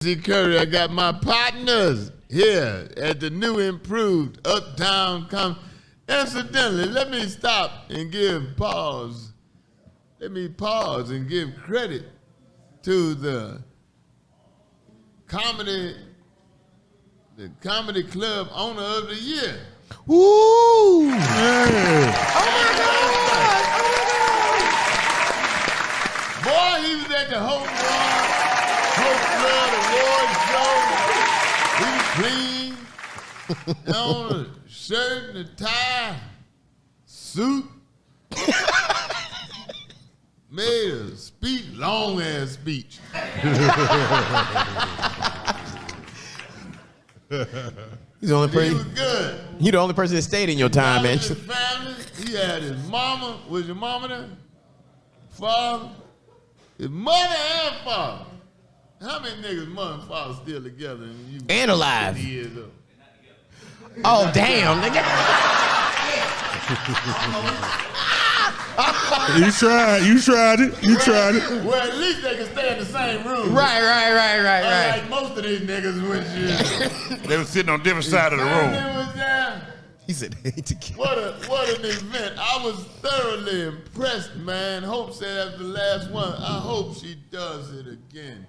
Curry, I got my partners here at the new improved Uptown Incidentally, let me stop and give pause. Let me pause and give credit to the comedy club owner of the year. Woo! Yeah. Oh my God! Boy, he was at the Hope Flood Award show. He was clean, on a shirt and a tie, suit. Made a speech, long ass speech. He's the only person. He was good. You're the only person that stayed in your time, man. His family, he had his mama. Was your mama there? Father? His mother and father. How many niggas mother and father still together? And alive. 50 years old? Oh, damn, nigga. You tried it. Well, at least they can stay in the same room. Right. Like most of these niggas with you. They were sitting on different sides of the room. Was there. He said, hate to kill. What an event. I was thoroughly impressed, man. Hope said after the last one, I hope she does it again.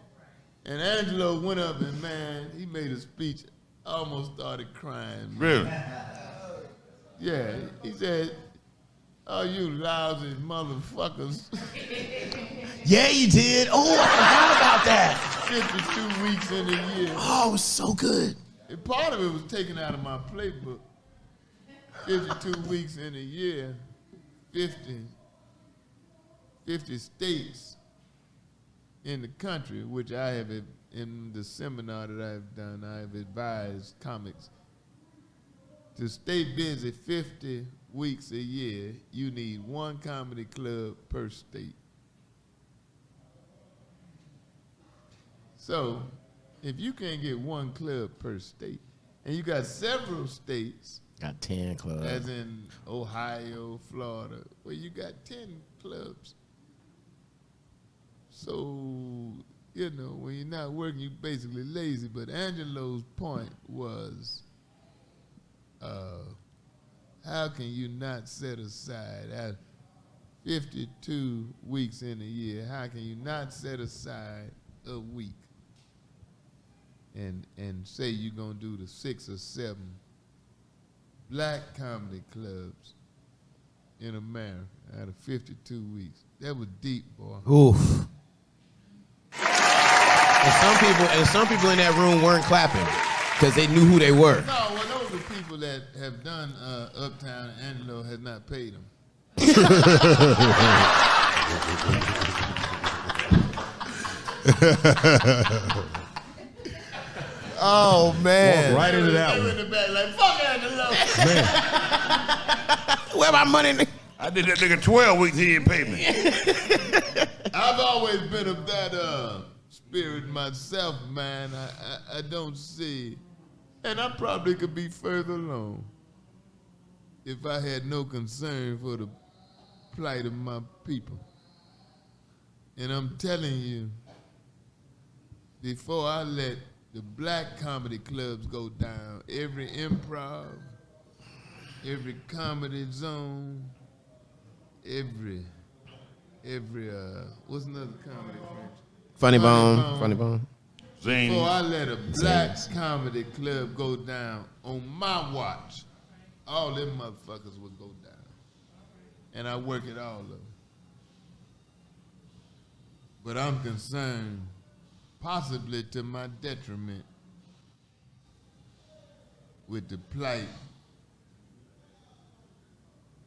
And Angelo went up and, man, he made a speech. I almost started crying. Man. Really? Yeah, he said, oh, you lousy motherfuckers. Yeah, you did. Oh, I forgot about that. 52 weeks in a year. Oh, it was so good. And part of it was taken out of my playbook. 52 weeks in a year, 50 states in the country, which I have, in the seminar that I've done, I have advised comics to stay busy 50 weeks a year, you need one comedy club per state. So, if you can't get one club per state, and you got several states, got 10 clubs. as in Ohio, Florida, where you got 10 clubs. So, you know, when you're not working, you're basically lazy. But Angelo's point was, how can you not set aside, at 52 weeks in a year, how can you not set aside a week and say you're going to do the 6 or 7 black comedy clubs in America out of 52 weeks? That was deep, boy. Oof. And some people in that room weren't clapping because they knew who they were. No, well, those are people that have done Uptown, and Angelo has not paid them. Oh, man. Walk right into that They one. were in the back like, fuck Angelo. Where my money? I did that nigga 12 weeks, he didn't pay me. I've always been of that spirit myself, man. I don't see, and I probably could be further along if I had no concern for the plight of my people. And I'm telling you, before I let the black comedy clubs go down, every improv, every comedy zone, every what's another comedy French? Funny Bone. Zing. Before I let a black comedy club go down on my watch, all them motherfuckers would go down. And I work at all of them. But I'm concerned, possibly to my detriment, with the plight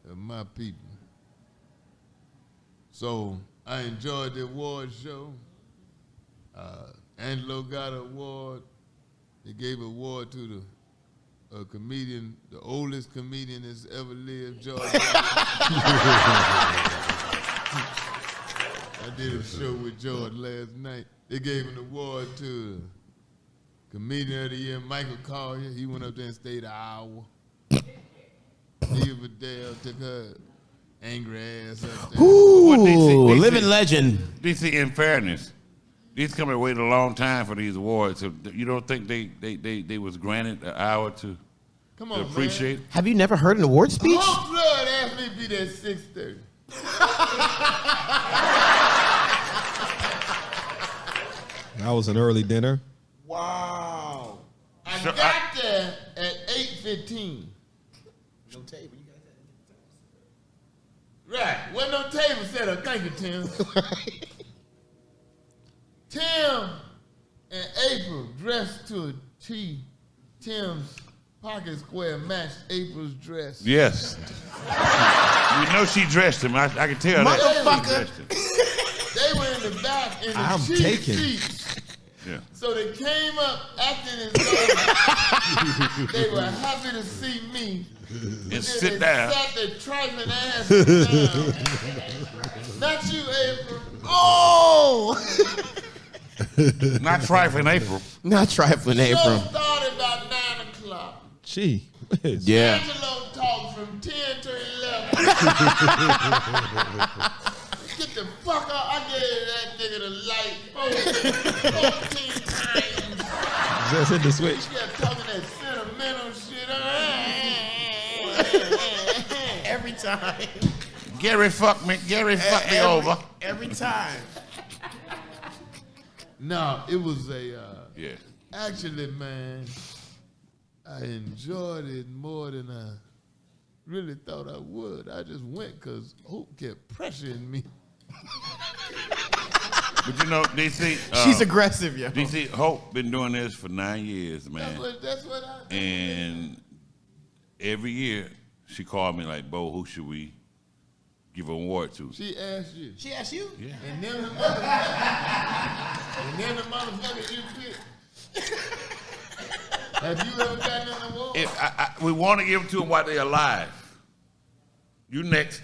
of my people. So I enjoyed the award show. Angelo got an award. They gave an award to a comedian, the oldest comedian that's ever lived, George. I did a show with George last night. They gave an award to Comedian of the Year, Michael Collier. He went up there and stayed an hour. Eva Vidal took her angry ass up there. Ooh, DC? living legend. DC, in fairness, These companies waited a long time for these awards. So you don't think they was granted an hour to appreciate it? Have you never heard an award speech? Whole Flood asked me to be there at 6:30. That was an early dinner. Wow. I got there at 8:15. No table. You Right. Wasn't no table set up. Thank you, Tim. Tim and April dressed to a T. Tim's pocket square matched April's dress. Yes. You know she dressed him. I can tell that. Motherfucker. They were in the back in the I'm cheap taken. seats. Yeah. So they came up acting as though they were happy to see me. And sit down. Sat their trifling asses down. Not you, April. Oh! Not trifling April. Not trifling, Show April. started about 9 o'clock. Gee. Yeah. Angelo talked from 10 to 11. Get the fuck out. I gave that nigga the light 14 times. Just hit the switch. He kept talking that sentimental shit. Every time. Gary fucked me over. Every time. No, it was a... Yeah. Actually, man, I enjoyed it more than I really thought I would. I just went because Hope kept pressuring me. But you know, DC. She's aggressive, yo. DC, Hope been doing this for 9 years, man. That's what I... And every year she called me like, Bo, who should we give an award to? She asked you. She asked you? Yeah. And then the motherfucker you picked. Have you ever gotten an award? We want to give them to them while they're alive. You next.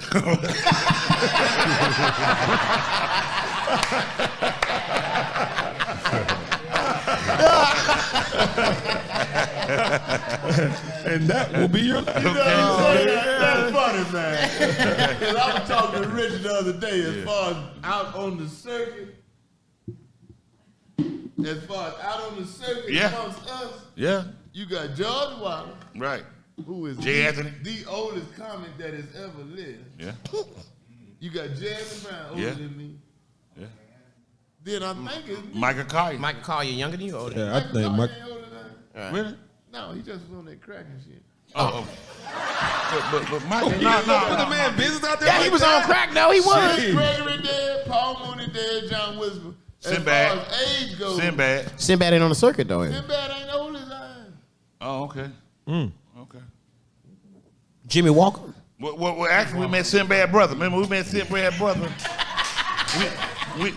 And that will be your That's funny, man. Because I was talking to Rich the other day as far as out on the circuit. As far as out on the circuit amongst us, you got George Waller, Right. who is Jay Anthony. the oldest comic that has ever lived. Yeah. You got Jeremy Brown, older than me. Yeah. Then I think it's Michael Collier. Michael Collier, younger than you, older? Yeah, I think Mike. ain't older than Really? No, he just was on that cracking shit. Oh. But Michael, Put the no. man business out there. Yeah, he was on crack. No, he was. Chris Gregory dead, Paul Mooney dead, John Whisper. Sinbad. As far as age goes, Sinbad. Sinbad ain't on the circuit, though. Sinbad ain't old as I am. Oh, okay. Okay. Jimmy Walker. Well, actually, we met Sinbad brother. Remember, we met Sinbad brother.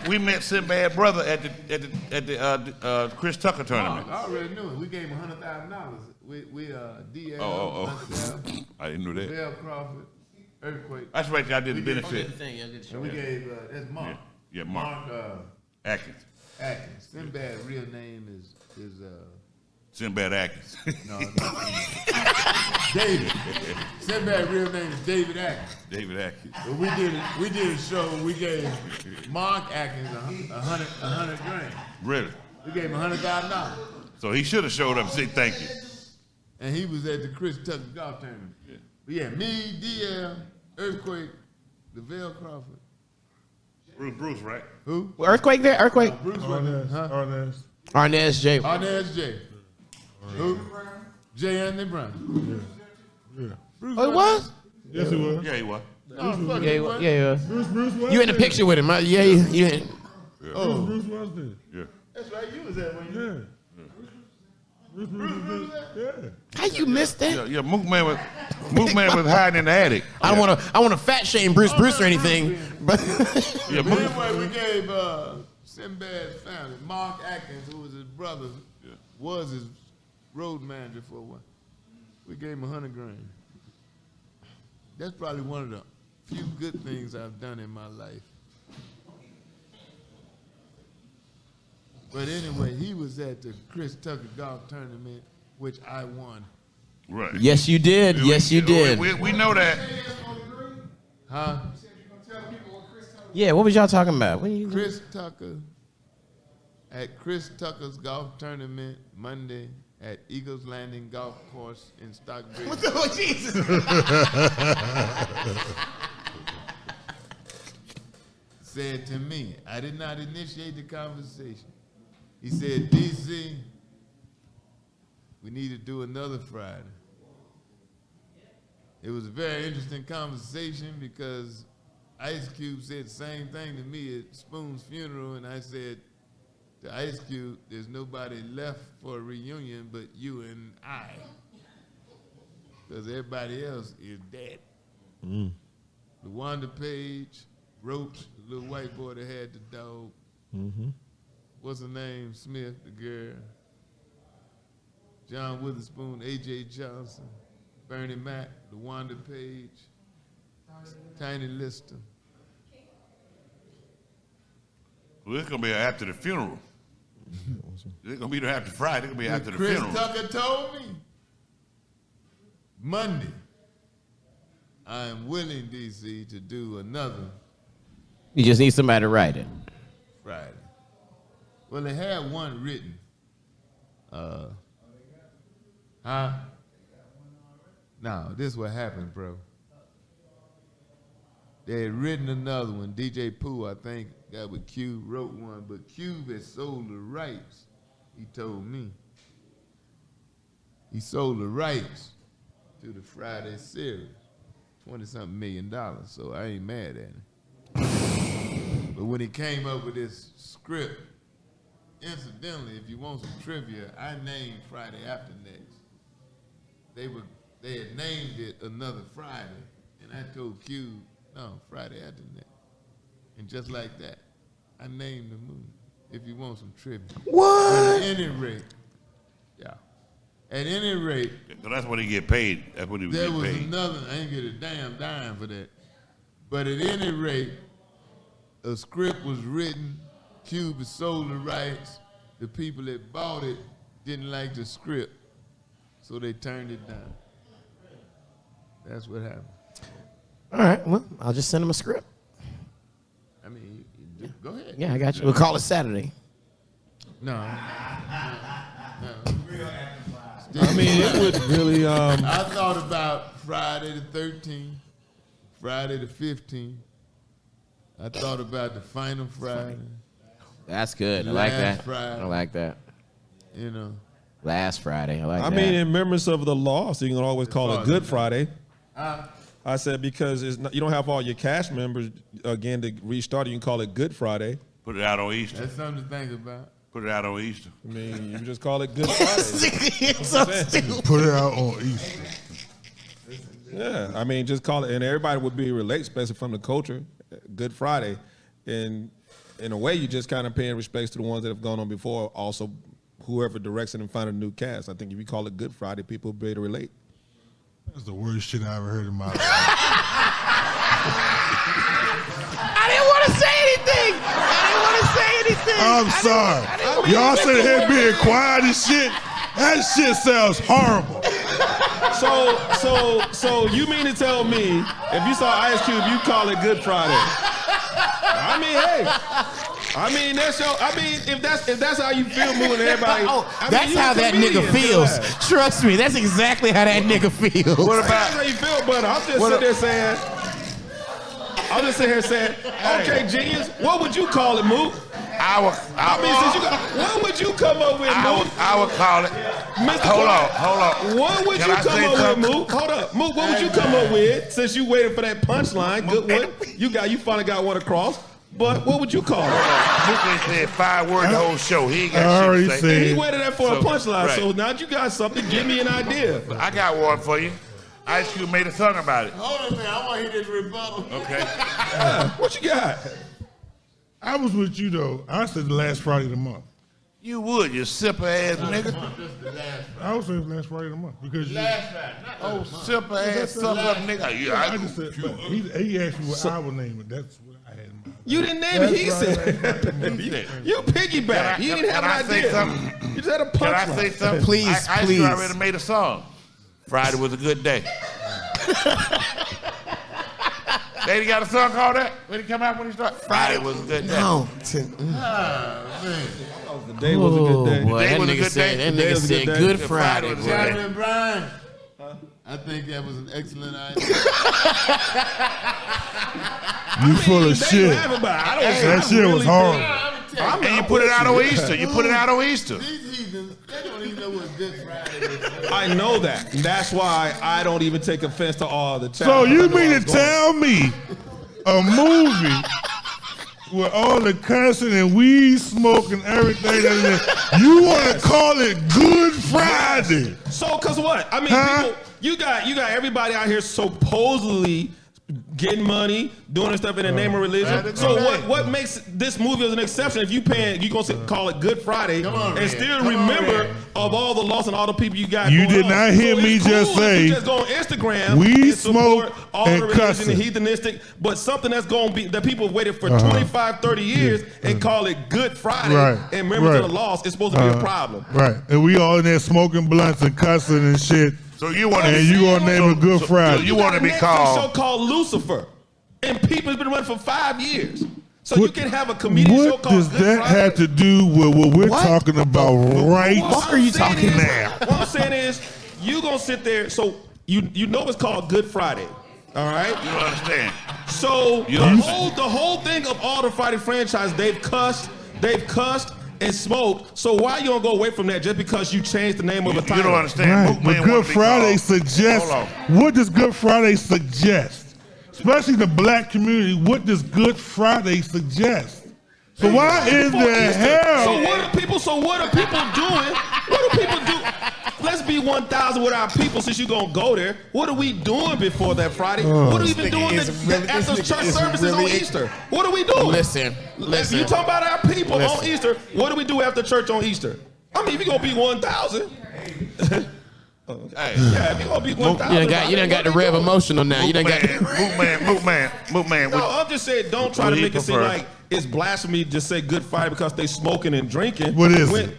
We met Sinbad brother at the Chris Tucker tournament. I already knew it. We gave him $100,000. We DL, myself, I didn't know that. Bell Crawford, Earthquake. That's right. I did the benefit. And we gave that's Mark. Yeah, Mark. Atkins. Atkins. Sinbad's real name is Sinbad Atkins. no, David. Sinbad's real name is David Atkins. David Atkins. But we did a show. We gave Mark Atkins $100 grand. Really? We gave him $100,000. So he should have showed up and said thank you. And he was at the Chris Tucker golf tournament. Yeah. But yeah, me, DL, Earthquake, DeVale Crawford. Bruce, right? Who? Earthquake there? Earthquake? Bruce wasn't. Huh? Arnaz J. Arnaz J. Who? J. Anthony Brown. Yeah. Bruce Oh, it was? Yes, it was. Yeah, he was. Oh, fuck Yeah, it, he what? was. Yeah, Bruce was. you in the picture with him? Huh? Yeah, you in. Oh, Bruce was there. Yeah. that's right. You was there when you. Yeah. Bruce was there. Yeah. How you missed that? Yeah, Mook man was hiding in the attic. I don't want to fat shame Bruce or anything, but Yeah, But Mook. anyway, we gave Sinbad's family, Mark Atkins, who was his brother, was his road manager for a while. We gave him $100 grand. That's probably one of the few good things I've done in my life. But anyway, he was at the Chris Tucker golf tournament, which I won. Right. yes, you did. Yes, you did. We know that. Huh? Yeah, what was y'all talking about? What you? Chris Tucker at Chris Tucker's golf tournament Monday at Eagles Landing Golf Course in Stockbridge. What the hell, Jesus? Said to me, I did not initiate the conversation. He said, DC, we need to do another Friday. It was a very interesting conversation because Ice Cube said the same thing to me at Spoon's funeral, and I said to Ice Cube, there's nobody left for a reunion but you and I. Because everybody else is dead. LaWanda Page, Roach, the little white boy that had the dog. What's her name? Smith, the girl. John Witherspoon, A.J. Johnson, Bernie Mac, LaWanda Page, Tiny Lister. Well, it's gonna be after the funeral. It's gonna be there after Friday. It's gonna be after the Chris funeral. Tucker told me Monday, I am willing, DC, to do another You just need somebody to write it. Friday. Well, they had one written. No, this is what happened, bro. They had written another one. DJ Pooh, I think, got with Cube, wrote one, but Cube had sold the rights, he told me. He sold the rights to the Friday series, $20-something million, so I ain't mad at him. But when he came up with this script, incidentally, if you want some trivia, I named Friday After Next. They had named it Another Friday, and I told Cube, no, Friday After Next. And just like that, I named the movie, if you want some trivia. What? At any rate, yeah. At any rate, So that's what he get paid. That's what he was there getting was paid. another, I ain't get a damn dime for that. But at any rate, a script was written, Cube had sold the rights, the people that bought it didn't like the script, so they turned it down. That's what happened. All right, well, I'll just send him a script. I mean, go ahead. Yeah, I got you. We'll call it Saturday. No. I mean, it would really. I thought about Friday the 13th, Friday the 15th. I thought about the final Friday, That's good. I like Last that. Friday. I like that. you know. Last Friday. I like I that. mean, in remembrance of the law, so you can always call it Good Friday. Uh, I said because it's not, you don't have all your cast members again to restart it. You can call it Good Friday. Put it out on Easter. That's something to think about. Put it out on Easter. I mean, you just call it Good Friday. It's so stupid. Put it out on Easter. Yeah, I mean, just call it, and everybody would be related, especially from the culture. Good Friday, and in a way, you just kind of paying respects to the ones that have gone on before. Also, whoever directs it and find a new cast. I think if you call it Good Friday, people will be able to relate. That's the worst shit I ever heard in my life. I didn't want to say anything. I'm sorry. Y'all sitting here being quiet and shit. That shit sounds horrible. So you mean to tell me if you saw Ice Cube, you call it Good Friday? I mean, hey. I mean, that's your. I mean, if that's how you feel, moving everybody. That's how that nigga feels. Trust me, that's exactly how that nigga feels. What That's about? how you feel, but I'm just sitting there saying. I'm just sitting here saying, okay, genius, what would you call it, Mook? I would What would you come up with, Mook? I would call it. Mr. Hold Clark, on. What would Can you I come say up something? with, Mook? Hold up, Mook. What would you come up with since you waited for that punchline? Good one. You finally got one across. But what would you call it? Mook ain't said 5 words the whole show. He ain't I got already shit to say. said. He waited there for a So, punchline. right. So now that you got something, give me an idea. I got one for you. Ice Cube made a song about it. Hold on a minute, I want to hear this rebuttal. Okay. What you got? I was with you though. I said the last Friday of the month. You would, you sipper ass nigga. This is the last Friday. I was saying the last Friday of the month because you. Last Friday, not the Oh, month. sipper ass sucker up nigga. Yeah, I just said, but he asked me what I would name it. That's what I had in mind. You didn't name it. He Last said. He said. You piggyback. You didn't have Can I an say idea. something? You just had a Can I say punchline. something? Please, Ice Cube please. already made a song. Friday was a good day. They got a song called that? When he come out when he start? Friday was a good day. No. Ah, man. Today was a good day. Boy, Today that was a nigga good said, day. that Today nigga was a said good day. Good Good Friday, Friday was boy. Gentlemen, Brian, I think that was an excellent idea. You full of They shit. laugh about it. I don't. That I shit really was think- horrible. And you put it out on Easter. You put it out on Easter. These heathens, they don't even know what Good Friday is. I know that. That's why I don't even take offense to all the chat. So you mean to tell me a movie with all the cussing and weed smoke and everything, you want to call it Good Friday? So, cause what? I mean, Huh? people, you got everybody out here supposedly getting money, doing this stuff in the name of religion. Right, So right. what makes this movie as an exception? If you gonna call it Good Friday Come on, and man. still Come on, remember man. of all the loss and all the people you got. You going did on. not hear So me it's just cool if say you just go on Instagram weed, and support smoke, all and the religion cussing. and heathenistic, but something that's gonna be that people have waited for 25, 30 years and call it Good Friday Right, and remember right. the loss. It's supposed to be a problem. Right. And we all in there smoking blunts and cussing and shit. So you want And you gonna name it Good Friday. you want to got a be Netflix called- show called Lucifer, and people's been running for 5 years. So you can have a comedian show What called does Good that Friday? have to do with what we're talking about right What are you talking now? What I'm saying is, you gonna sit there. So you know it's called Good Friday, all right? You don't understand. So You the understand. whole thing of all the Friday franchise, they've cussed and smoked. So why you don't go away from that just because you changed the name of a You title? don't understand. Right. Mook But Man Good wanna be Friday called- suggests, Hold what does Good Friday suggest? Especially the black community, what does Good Friday suggest? So why in Before the Easter. hell? So what are people doing? What do people do? Let's be 1,000 with our people since you're going to go there. What are we doing before that Friday? What are we even doing after church services on Easter? What are we doing? Listen. You talking about our people on Listen. Easter. What do we do after church on Easter? I mean, if you're going to be 1,000. Hey, Yeah, if you're going to be 1,000. You done got the rev emotional now. You done got Mook Man. No, I'm just saying, don't try What to do you make it seem prefer? like it's blasphemy to just say Good Friday because they smoking and drinking. What is it?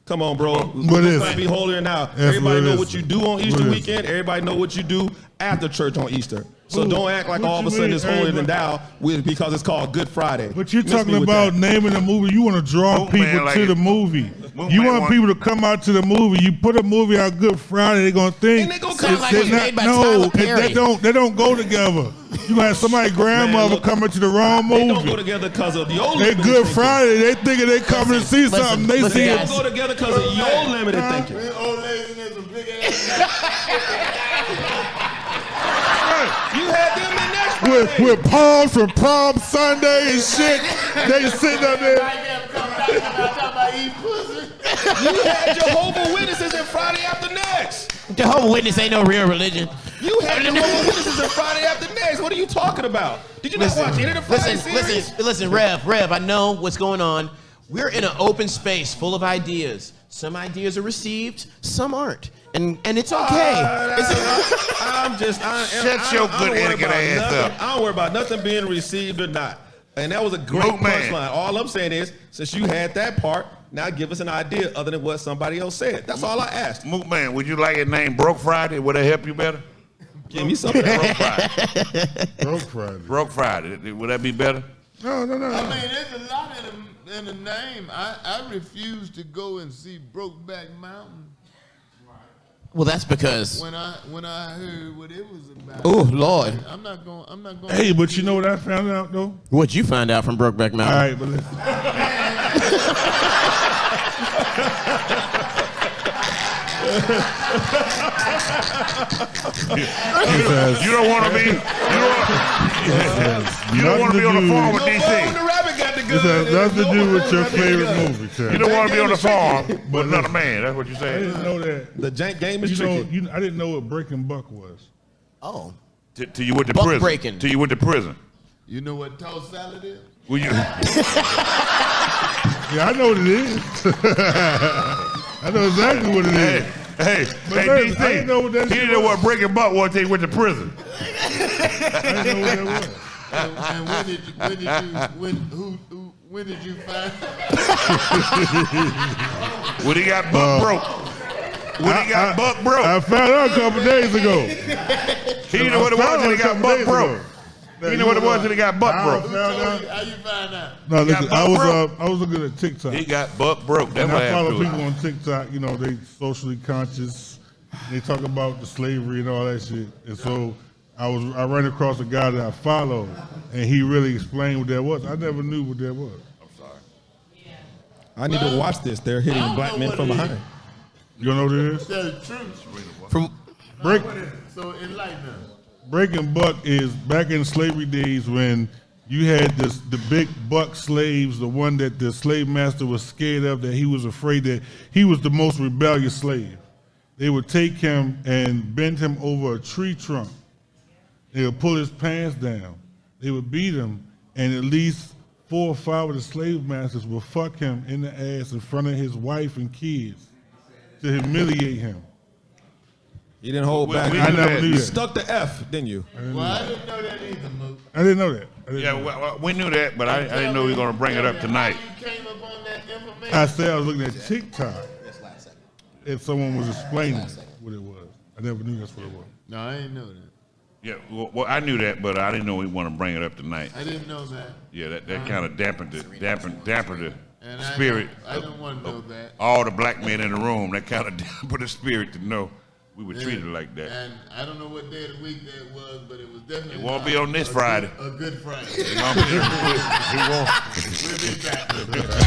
Come on, bro. What is Let's it? be holier now. Yes, Everybody what know is what it? you do on Easter What is weekend. Everybody know what you do after church on Easter. So Ooh, don't act like what all of a you sudden mean, it's holier than everybody- thou because it's called Good Friday. But you're Miss me talking with about that. naming a movie. You want to draw Mook Man people like to it. the movie. Mook You Man want people to come out to the movie. You put a movie out Good Friday, they're gonna think. And they gonna Sound like they're it was made by Tyler no, Perry. they don't go together. You gonna have somebody's grandmother look, coming to the wrong They don't go movie. together because of your They limited Good thinking. Friday. They thinking they coming to see something. They listen, see They it. guys. don't go together because of your limited thinking. These old ladies and some big ass. You had them in that With palms from Palm Sunday and shit. They sitting up there. Talking about eating pussy. You had Jehovah's Witnesses in Friday after next. Jehovah's Witness ain't no real religion. You had Jehovah's Witnesses in Friday after next. What are you talking about? Did you not watch any of the Friday series? Listen, Rev, I know what's going on. We're in an open space full of ideas. Some ideas are received, some aren't. And it's okay. Shut your good etiquette ass up. I don't worry about nothing being received or not. And that was a great Mook Man. punchline. All I'm saying is, since you had that part, now give us an idea other than what somebody else said. That's all I asked. Mook Man, would you like it named Broke Friday? Would that help you better? Give me something. Broke Friday. Broke Friday. Broke Friday. Would that be better? No. I mean, there's a lot in the name. I refuse to go and see Brokeback Mountain Well, that's because. when I heard what it was about. Oh, Lord. I'm not going. Hey, but you know what I found out though? What'd you find out from Brokeback Mountain? All right, but listen. You don't want to be. You don't want to be on the farm with When the DC. rabbit got the This gun. has nothing to do with your favorite movie, Chad. You don't want to be on the farm with another man. That's what you're I saying. didn't know that. The jank game is tricky. I didn't know what Breaking Buck was. Oh. Till you went to Buck prison. breaking. Till you went to prison. You know what toast salad is? Will you? Yeah, I know what it is. I know exactly what it is. Hey, But hey, listen, I didn't know what that he shit didn't know was. what breaking buck was till he went to prison. I didn't know what that was. And when did you find? When he got buck broke. When he got buck broke. I found out a couple days ago. He didn't know what it was till he got buck broke. You know what it was till he got buck broke. Who told you? How you find out? No, listen, got buck I was looking at TikTok. He got buck broke. That's And what I follow happened to people him. on TikTok, you know, they socially conscious. They talk about the slavery and all that shit. And so I ran across a guy that I follow, and he really explained what that was. I never knew what that was. I need to watch this. They're hitting black men from behind. You don't know what it is? Tell the truth. From Break, So enlighten us. breaking buck is back in slavery days when you had the big buck slaves, the one that the slave master was scared of, that he was afraid that he was the most rebellious slave. They would take him and bend him over a tree trunk. They would pull his pants down. They would beat him, and at least 4 or 5 of the slave masters would fuck him in the ass in front of his wife and kids to humiliate him. You didn't hold back. I never knew You that. stuck the F, didn't you? Well, I didn't know that either, Mook. I didn't know that. I didn't Yeah, know that. we knew that, but I didn't know we were going to bring it up tonight. How you came up on that information? I said I was looking at TikTok, and someone was explaining what it was. I never knew that's what it was. No, I didn't know that. Yeah, well, I knew that, but I didn't know we want to bring it up tonight. I didn't know that. Yeah, that kind of dampened the And spirit. I didn't want to know that. All the black men in the room, that kind of dampened the spirit to know we were treated like that. And I don't know what day of the week that was, but it was definitely It won't be on this Friday. A good Friday. It won't be- We'll be back.